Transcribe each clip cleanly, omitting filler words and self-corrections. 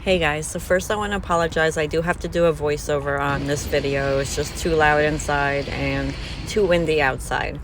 Hey guys, so first I want to apologize. I do have to do a voiceover on this video. It's just too loud inside and too windy outside.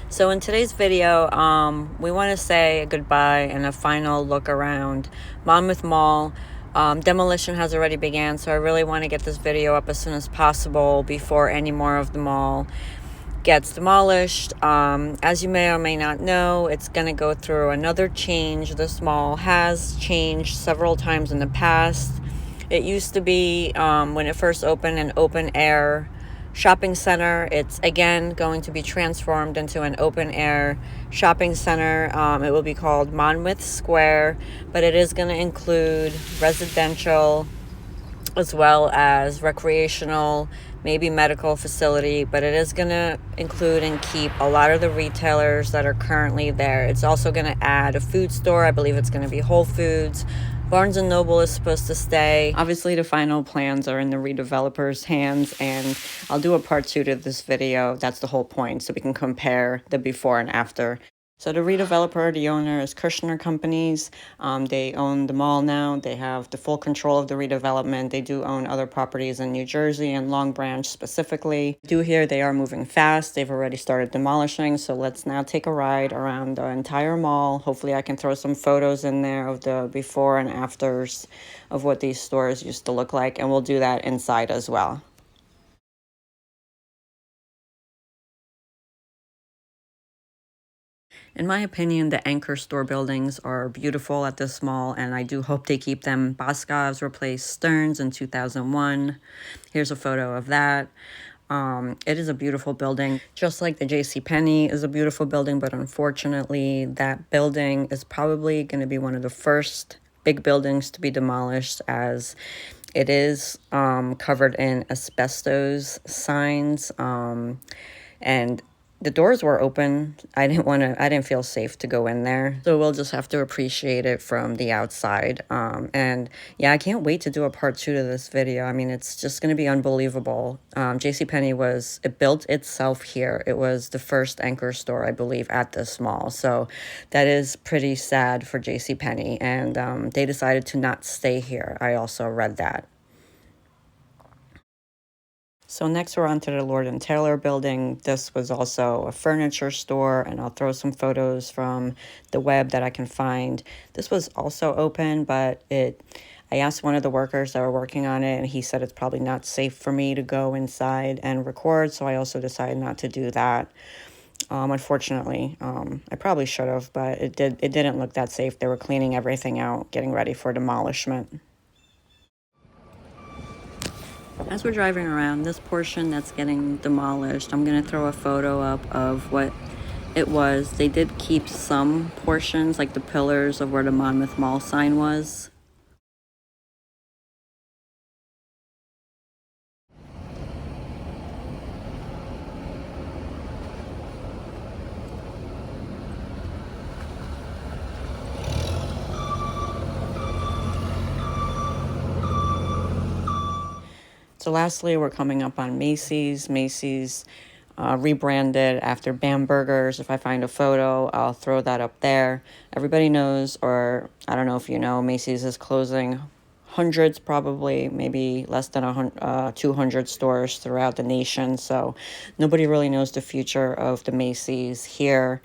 So in today's video, we want to say goodbye and a final look around Monmouth Mall. Demolition has already began, so I really want to get this video up as soon as possible before any more of the mall gets demolished. As you may or may not know, it's going to go through another change. This mall has changed several times in the past. It used to be, when it first opened, an open air shopping center. It's again going to be transformed into an open air shopping center. It will be called Monmouth Square, but it is going to include residential as well as recreational, maybe medical facility, but it is going to include and keep a lot of the retailers that are currently there. It's also going to add a food store. I believe it's going to be Whole Foods. Barnes & Noble is supposed to stay. Obviously, the final plans are in the redevelopers' hands, and I'll do a part 2 to this video. That's the whole point, so we can compare the before and after. So the redeveloper, the owner, is Kushner Companies. They own the mall now. They have the full control of the redevelopment. They do own other properties in New Jersey and Long Branch specifically. I do hear they are moving fast. They've already started demolishing. So let's now take a ride around the entire mall. Hopefully I can throw some photos in there of the before and afters of what these stores used to look like. And we'll do that inside as well. In my opinion, the anchor store buildings are beautiful at this mall, and I do hope they keep them. Boscov's replaced Stearns in 2001. Here's a photo of that. It is a beautiful building, just like the JCPenney is a beautiful building, but unfortunately, that building is probably going to be one of the first big buildings to be demolished, as it is covered in asbestos signs, and the doors were open. I didn't feel safe to go in there. So we'll just have to appreciate it from the outside. And yeah, I can't wait to do a part 2 to this video. I mean, it's just going to be unbelievable. JCPenney it built itself here. It was the first anchor store, I believe, at this mall. So that is pretty sad for JCPenney. And they decided to not stay here. I also read that. So next we're on to the Lord & Taylor building. This was also a furniture store, and I'll throw some photos from the web that I can find. This was also open, but I asked one of the workers that were working on it, and he said it's probably not safe for me to go inside and record, so I also decided not to do that. Unfortunately, I probably should have, but it didn't look that safe. They were cleaning everything out, getting ready for demolishment. As we're driving around this portion that's getting demolished, I'm going to throw a photo up of what it was. They did keep some portions, like the pillars of where the Monmouth Mall sign was. So lastly, we're coming up on Macy's. Macy's rebranded after Bambergers. If I find a photo, I'll throw that up there. Everybody knows, or I don't know if you know, Macy's is closing hundreds, probably maybe less than 200 stores throughout the nation. So nobody really knows the future of the Macy's here,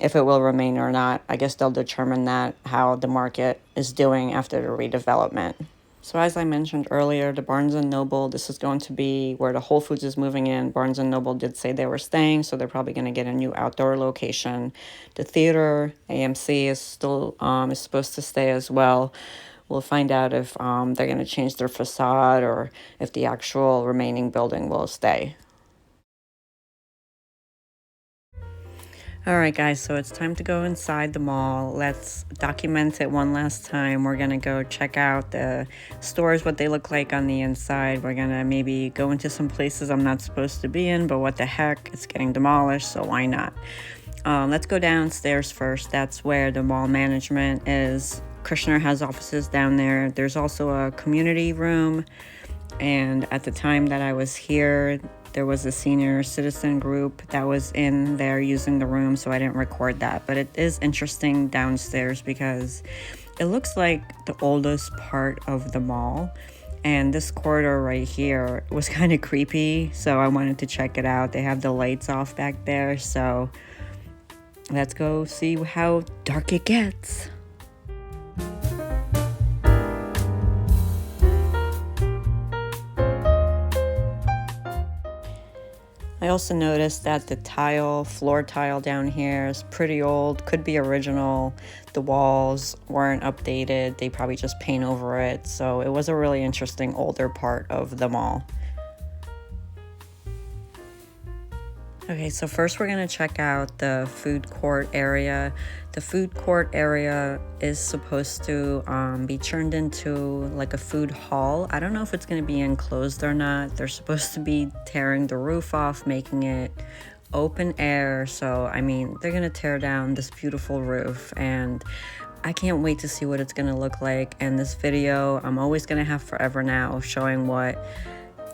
if it will remain or not. I guess they'll determine that, how the market is doing after the redevelopment. So as I mentioned earlier, the Barnes & Noble, this is going to be where the Whole Foods is moving in. Barnes & Noble did say they were staying, so they're probably going to get a new outdoor location. The theater, AMC, is still is supposed to stay as well. We'll find out if they're going to change their facade or if the actual remaining building will stay. All right, guys, so it's time to go inside the mall. Let's document it one last time. We're going to go check out the stores, what they look like on the inside. We're going to maybe go into some places I'm not supposed to be in, but what the heck, it's getting demolished, so why not? Let's go downstairs first. That's where the mall management is. Kushner has offices down there. There's also a community room, and at the time that I was here, there was a senior citizen group that was in there using the room, so I didn't record that. But it is interesting downstairs because It looks like the oldest part of the mall. And this corridor right here was kind of creepy, so I wanted to check it out. They have the lights off back there, so let's go see how dark it gets. I also noticed that the floor tile down here is pretty old, could be original. The walls weren't updated, they probably just paint over it. So it was a really interesting older part of the mall. Okay, so first we're gonna check out the food court area. The food court area is supposed to be turned into like a food hall. I don't know if it's gonna be enclosed or not. They're supposed to be tearing the roof off, making it open air. So, I mean, they're gonna tear down this beautiful roof, and I can't wait to see what it's gonna look like. And this video, I'm always gonna have forever now showing what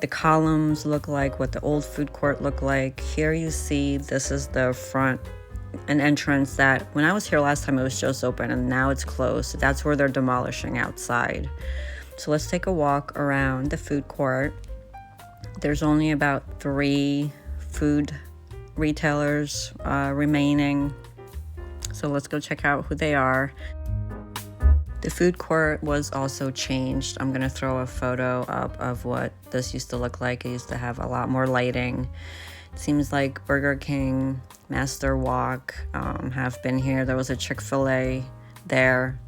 the columns look like, what the old food court looked like. Here you see, this is the front, an entrance that when I was here last time it was just open, and now it's closed. So that's where they're demolishing outside. So let's take a walk around the food court. There's only about 3 food retailers remaining. So let's go check out who they are. The food court was also changed. I'm gonna throw a photo up of what this used to look like. It used to have a lot more lighting. It seems like Burger King, Master Walk have been here. There was a Chick-fil-A there.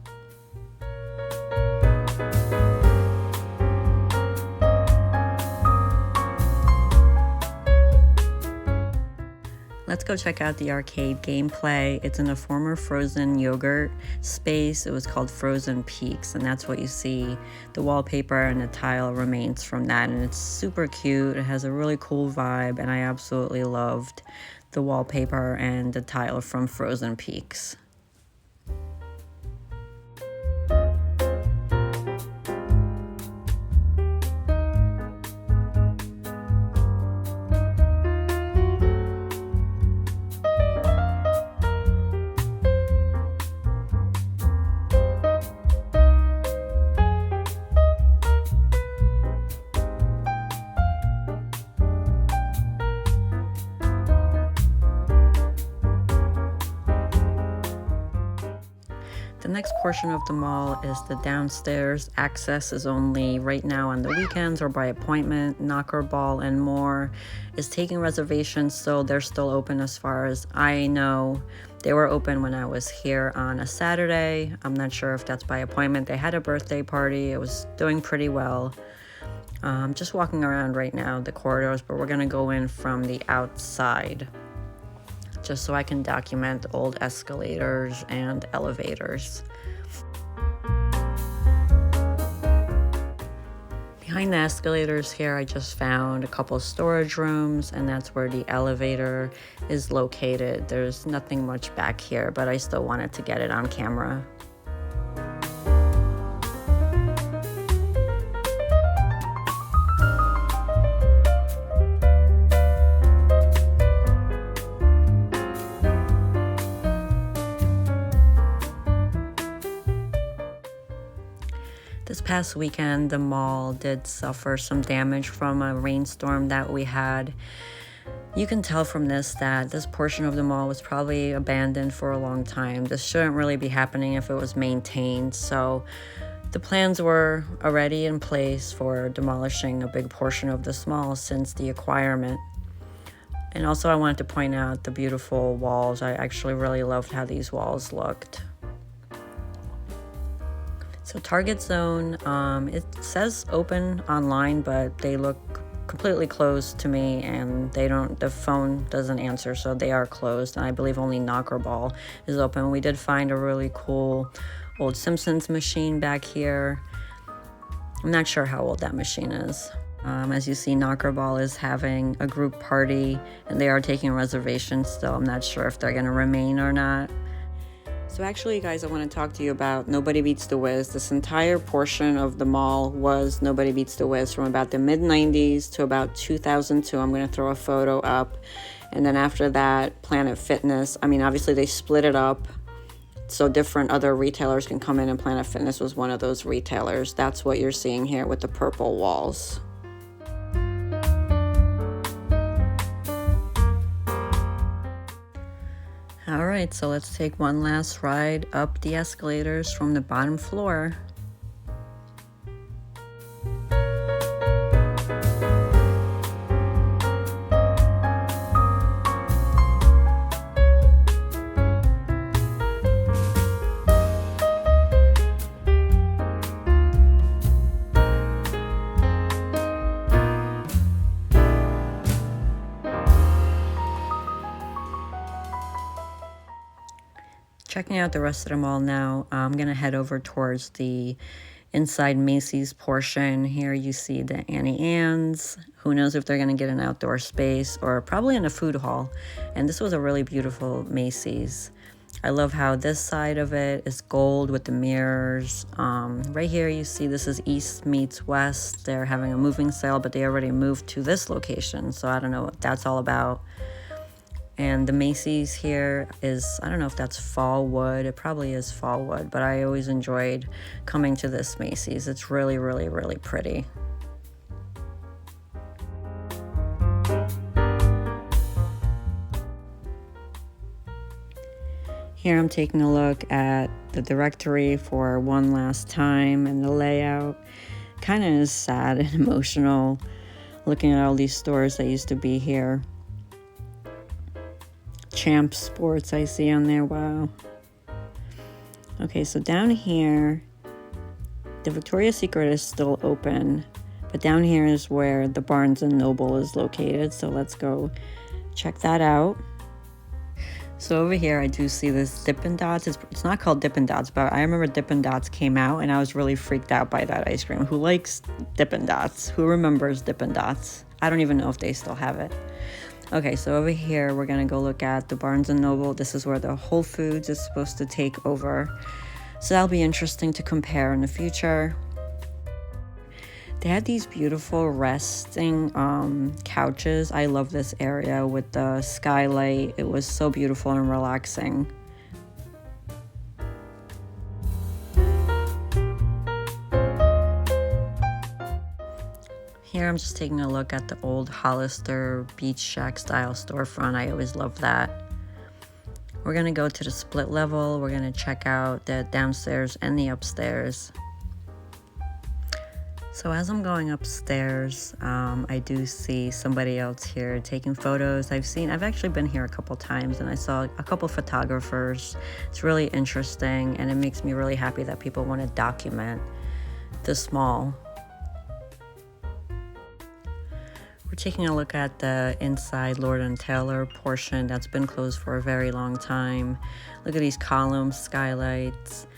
Let's go check out the arcade gameplay. It's in a former frozen yogurt space. It was called Frozen Peaks, and that's what you see. The wallpaper and the tile remains from that, and it's super cute. It has a really cool vibe, and I absolutely loved the wallpaper and the tile from Frozen Peaks. The next portion of the mall is the downstairs. Access is only right now on the weekends or by appointment. Knocker Ball and More is taking reservations, so they're still open as far as I know. They were open when I was here on a Saturday. I'm not sure if that's by appointment. They had a birthday party. It was doing pretty well. Just walking around right now, the corridors, but we're gonna go in from the outside, just so I can document old escalators and elevators. Behind the escalators here, I just found a couple of storage rooms, and that's where the elevator is located. There's nothing much back here, but I still wanted to get it on camera. This past weekend, the mall did suffer some damage from a rainstorm that we had. You can tell from this that this portion of the mall was probably abandoned for a long time. This shouldn't really be happening if it was maintained. So the plans were already in place for demolishing a big portion of this mall since the acquirement. And also I wanted to point out the beautiful walls. I actually really loved how these walls looked. So Target Zone, it says open online, but they look completely closed to me, and the phone doesn't answer, so they are closed. And I believe only Knocker Ball is open. We did find a really cool old Simpsons machine back here. I'm not sure how old that machine is. As you see, Knocker Ball is having a group party, and they are taking reservations still. I'm not sure if they're gonna remain or not. So actually, guys, I want to talk to you about Nobody Beats the Wiz. This entire portion of the mall was Nobody Beats the Wiz from about the mid-90s to about 2002. I'm going to throw a photo up. And then after that, Planet Fitness. I mean, obviously they split it up so different other retailers can come in, and Planet Fitness was one of those retailers. That's what you're seeing here with the purple walls. All right, so let's take one last ride up the escalators from the bottom floor. Checking out the rest of the mall now, I'm gonna head over towards the inside Macy's portion. Here you see the Annie Ann's. Who knows if they're gonna get an outdoor space, or probably in a food hall. And this was a really beautiful Macy's. I love how this side of it is gold with the mirrors. Right here you see this is East meets West. They're having a moving sale, but they already moved to this location, so I don't know what that's all about. And the Macy's here is, I don't know if that's fall wood. It probably is fall wood, but I always enjoyed coming to this Macy's. It's really, really, really pretty. Here I'm taking a look at the directory for one last time, and the layout kind of is sad and emotional looking at all these stores that used to be here. Champ Sports I see on there, wow. Okay, so down here, the Victoria's Secret is still open, but down here is where the Barnes & Noble is located, so let's go check that out. So over here I do see this Dippin' Dots. It's not called Dippin' Dots, but I remember Dippin' Dots came out and I was really freaked out by that ice cream. Who likes Dippin' Dots? Who remembers Dippin' Dots? I don't even know if they still have it. Okay, so over here, we're gonna go look at the Barnes & Noble. This is where the Whole Foods is supposed to take over. So that'll be interesting to compare in the future. They had these beautiful resting couches. I love this area with the skylight. It was so beautiful and relaxing. Here I'm just taking a look at the old Hollister Beach Shack style storefront. I always love that. We're gonna go to the split level. We're gonna check out the downstairs and the upstairs. So as I'm going upstairs, I do see somebody else here taking photos. I've actually been here a couple times and I saw a couple photographers. It's really interesting and it makes me really happy that people want to document this mall. We're taking a look at the inside Lord & Taylor portion that's been closed for a very long time. Look at these columns, skylights,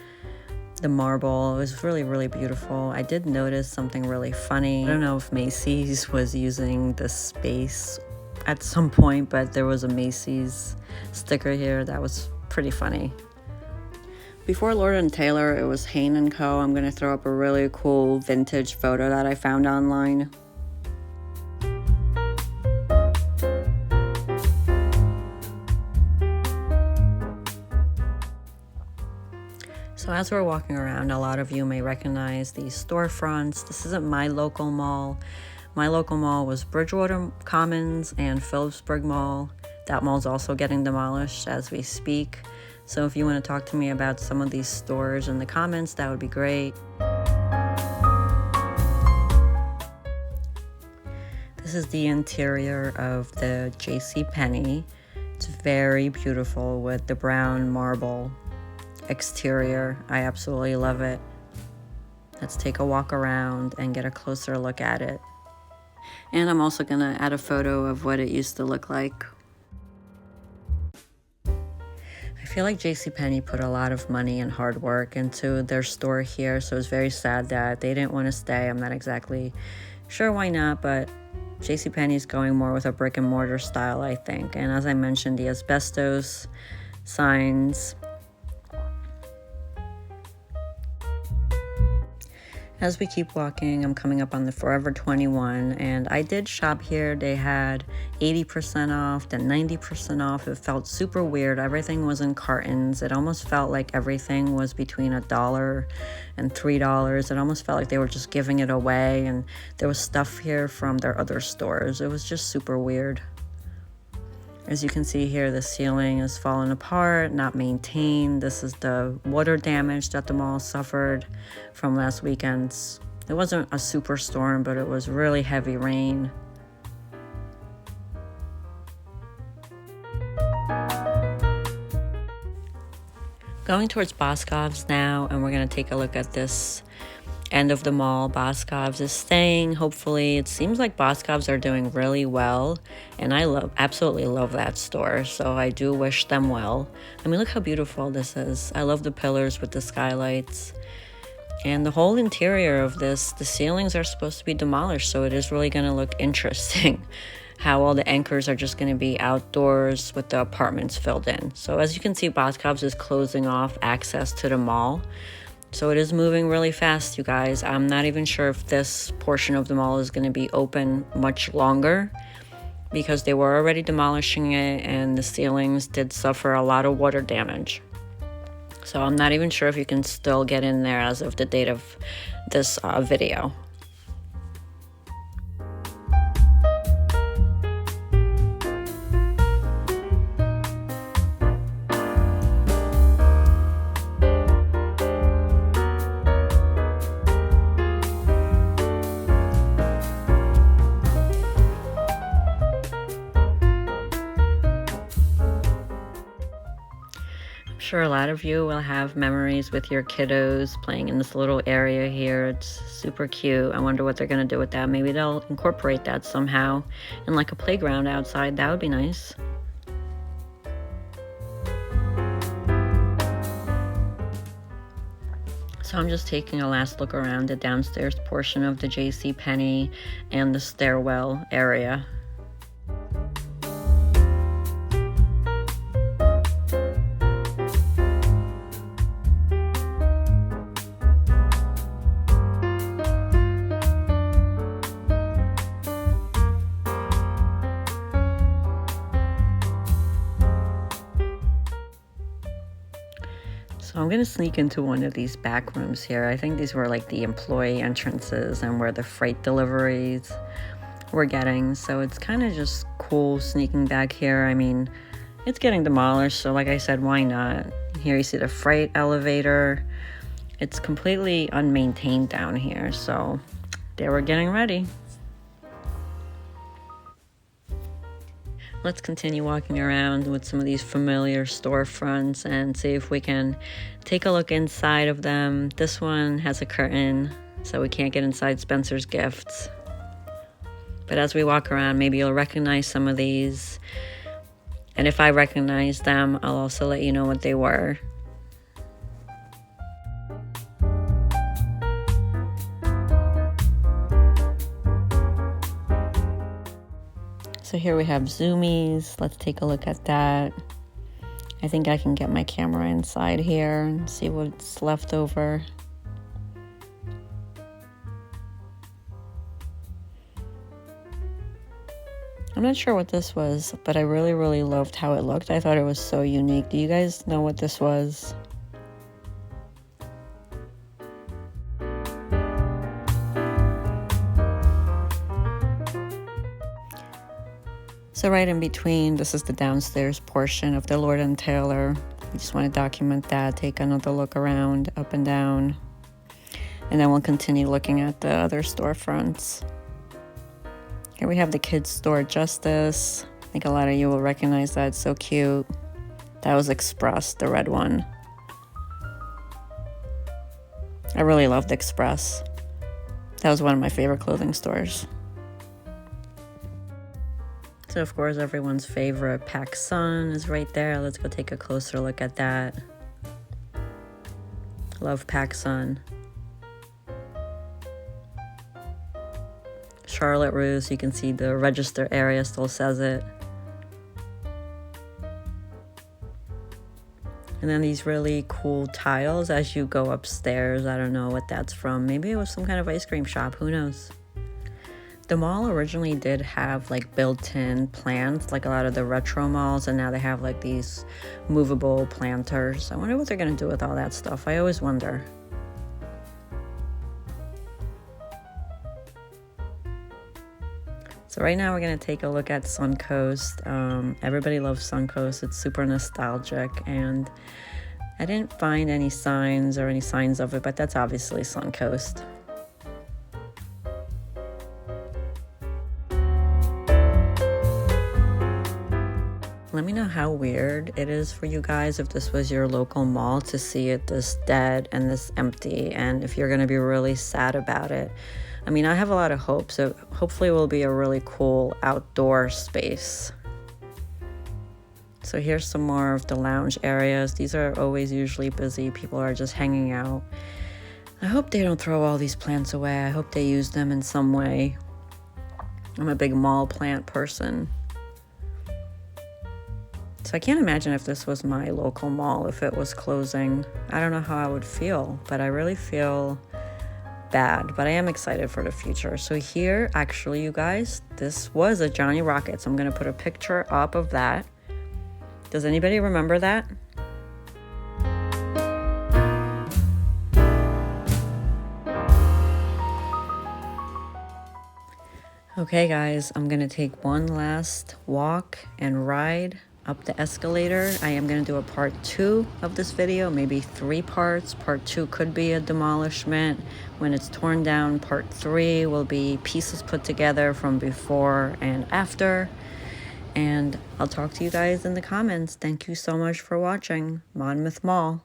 the marble. It was really, really beautiful. I did notice something really funny. I don't know if Macy's was using the space at some point, but there was a Macy's sticker here that was pretty funny. Before Lord & Taylor, it was Hain & Co. I'm going to throw up a really cool vintage photo that I found online. So as we're walking around, a lot of you may recognize these storefronts. This isn't my local mall. My local mall was Bridgewater Commons and Phillipsburg Mall. That mall's also getting demolished as we speak. So if you want to talk to me about some of these stores in the comments, that would be great. This is the interior of the JCPenney. It's very beautiful with the brown marble exterior. I absolutely love it. Let's take a walk around and get a closer look at it. And I'm also gonna add a photo of what it used to look like. I feel like JCPenney put a lot of money and hard work into their store here, so it's very sad that they didn't want to stay. I'm not exactly sure why not, but JCPenney is going more with a brick and mortar style, I think. And as I mentioned, the asbestos signs. As we keep walking, I'm coming up on the Forever 21, and I did shop here. They had 80% off, then 90% off. It felt super weird. Everything was in cartons. It almost felt like everything was between $1 and $3. It almost felt like they were just giving it away, and there was stuff here from their other stores. It was just super weird. As you can see here, the ceiling is falling apart, not maintained. This is the water damage that the mall suffered from last weekend's. It wasn't a super storm, but it was really heavy rain. Going towards Boscov's now, and we're going to take a look at this end of the mall. Boscov's is staying, hopefully. It seems like Boscov's are doing really well, and I absolutely love that store, so I do wish them well. I mean, look how beautiful this is. I love the pillars with the skylights, and the whole interior of this. The ceilings are supposed to be demolished, so it is really going to look interesting how all the anchors are just going to be outdoors with the apartments filled in. So as you can see, Boscov's is closing off access to the mall. So it is moving really fast, you guys. I'm not even sure if this portion of the mall is going to be open much longer, because they were already demolishing it and the ceilings did suffer a lot of water damage. So I'm not even sure if you can still get in there as of the date of this video. Sure, a lot of you will have memories with your kiddos playing in this little area here. It's super cute. I wonder what they're going to do with that. Maybe they'll incorporate that somehow in like a playground outside. That would be nice. So I'm just taking a last look around the downstairs portion of the JCPenney and the stairwell area. So I'm gonna sneak into one of these back rooms here. I think these were like the employee entrances and where the freight deliveries were getting. So it's kind of just cool sneaking back here. I mean, it's getting demolished, so like I said, why not? Here you see the freight elevator. It's completely unmaintained down here, so they were getting ready. Let's continue walking around with some of these familiar storefronts and see if we can take a look inside of them. This one has a curtain, so we can't get inside Spencer's Gifts. But as we walk around, maybe you'll recognize some of these. And if I recognize them, I'll also let you know what they were. So here we have Zoomies. Let's take a look at that. I think I can get my camera inside here and see what's left over. I'm not sure what this was, but I really, really loved how it looked. I thought it was so unique. Do you guys know what this was? So right in between, this is the downstairs portion of the Lord & Taylor. We just want to document that, take another look around, up and down. And then we'll continue looking at the other storefronts. Here we have the kids store Justice. I think a lot of you will recognize that. It's so cute. That was Express, the red one. I really loved Express. That was one of my favorite clothing stores. So of course, everyone's favorite PacSun is right there. Let's go take a closer look at that. Love PacSun. Charlotte Russe, you can see the register area still says it. And then these really cool tiles as you go upstairs. I don't know what that's from. Maybe it was some kind of ice cream shop. Who knows? The mall originally did have like built-in plants, like a lot of the retro malls, and now they have like these movable planters. I wonder what they're gonna do with all that stuff. I always wonder. So right now we're gonna take a look at Suncoast. Everybody loves Suncoast. It's super nostalgic, and I didn't find any signs of it, but that's obviously Suncoast. Let me know how weird it is for you guys if this was your local mall to see it this dead and this empty, and if you're gonna be really sad about it. I mean, I have a lot of hope, so hopefully it will be a really cool outdoor space. So here's some more of the lounge areas. These are always usually busy. People are just hanging out. I hope they don't throw all these plants away. I hope they use them in some way. I'm a big mall plant person. So I can't imagine if this was my local mall, if it was closing. I don't know how I would feel, but I really feel bad, but I am excited for the future. So here, actually, you guys, this was a Johnny Rockets. I'm gonna put a picture up of that. Does anybody remember that? Okay guys, I'm gonna take one last walk and ride up the escalator. I am going to do a part 2 of this video, maybe 3 parts. Part 2 could be a demolishment when it's torn down. Part 3 will be pieces put together from before and after. And I'll talk to you guys in the comments. Thank you so much for watching Monmouth Mall.